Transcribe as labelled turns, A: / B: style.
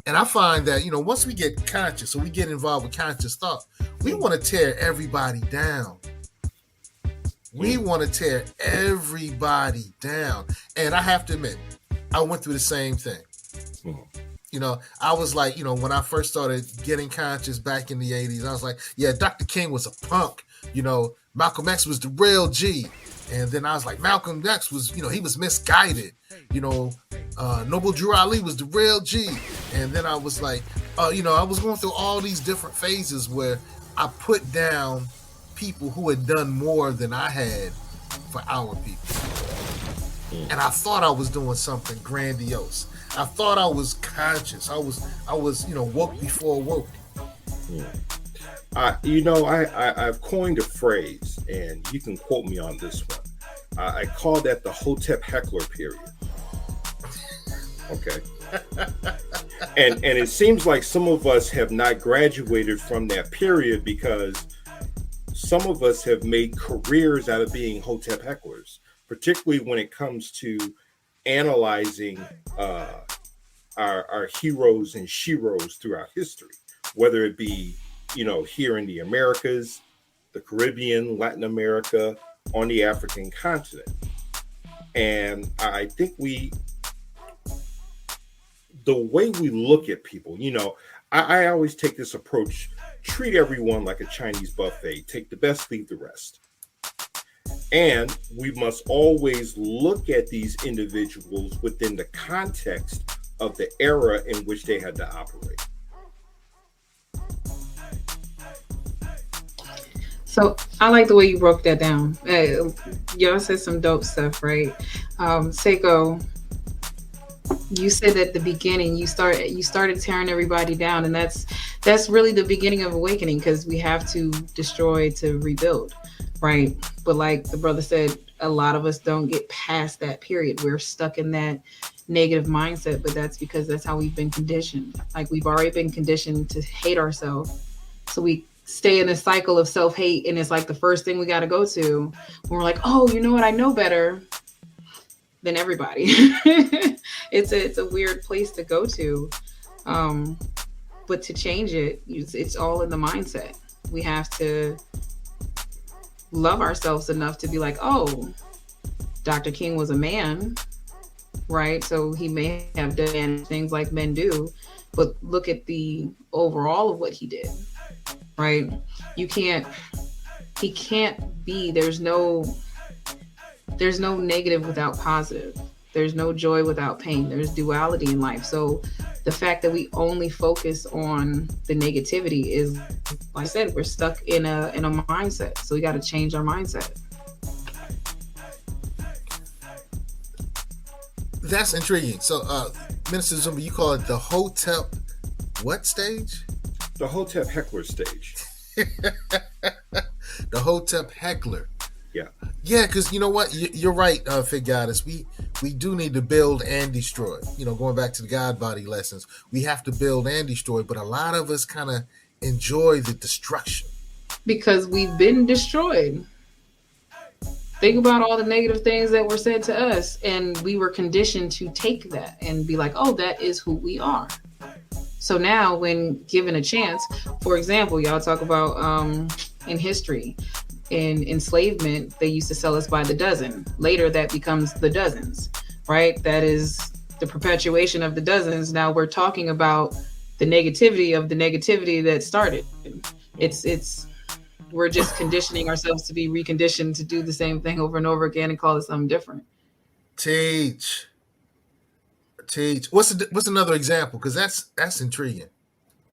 A: And I find that, once we get conscious, or we get involved with conscious thought, we want to tear everybody down. We want to tear everybody down. And I have to admit, I went through the same thing. I was like, when I first started getting conscious back in the 80s, I was like, yeah, Dr. King was a punk. Malcolm X was the real G. And then I was like, Malcolm X was, he was misguided. Noble Drew Ali was the real G. And then I was like, I was going through all these different phases where I put down people who had done more than I had for our people. And I thought I was doing something grandiose. I thought I was conscious. I was woke before woke.
B: I've coined a phrase, and you can quote me on this one. I call that the Hotep Heckler period. Okay. and it seems like some of us have not graduated from that period, because some of us have made careers out of being Hotep Hecklers, particularly when it comes to analyzing our heroes and sheroes throughout history, whether it be, here in the Americas, the Caribbean, Latin America, on the African continent. And I think the way we look at people, I always take this approach: treat everyone like a Chinese buffet, take the best, leave the rest. And we must always look at these individuals within the context of the era in which they had to operate.
C: So I like the way you broke that down. Y'all said some dope stuff, right? Seiko, you said at the beginning you started tearing everybody down, and that's really the beginning of awakening, because we have to destroy to rebuild, right? But like the brother said, a lot of us don't get past that period. We're stuck in that negative mindset, but that's because that's how we've been conditioned. Like, we've already been conditioned to hate ourselves, so we stay in a cycle of self-hate, and it's like the first thing we got to go to when we're like, oh, you know what, I know better than everybody. It's a weird place to go to, but to change it, it's all in the mindset. We have to love ourselves enough to be like, oh, Dr. King was a man, right? So he may have done things like men do, but look at the overall of what he did, right? He can't be, there's no negative without positive. There's no joy without pain. There's duality in life. So the fact that we only focus on the negativity is, like I said, we're stuck in a mindset. So we got to change our mindset.
A: That's intriguing. So, Minister Zumba, you call it the Hotep what stage?
B: The Hotep Heckler stage.
A: The Hotep Heckler.
B: Yeah,
A: because you know what? You're right, Fig Goddess. We do need to build and destroy. Going back to the God body lessons, we have to build and destroy, but a lot of us kind of enjoy the destruction.
C: Because we've been destroyed. Think about all the negative things that were said to us, and we were conditioned to take that and be like, oh, that is who we are. So now when given a chance, for example, y'all talk about in history, in enslavement, they used to sell us by the dozen. Later, that becomes the dozens, right? That is the perpetuation of the dozens. Now we're talking about the negativity of the negativity that started. We're just conditioning ourselves to be reconditioned to do the same thing over and over again and call it something different.
A: Teach. What's another example? Because that's intriguing.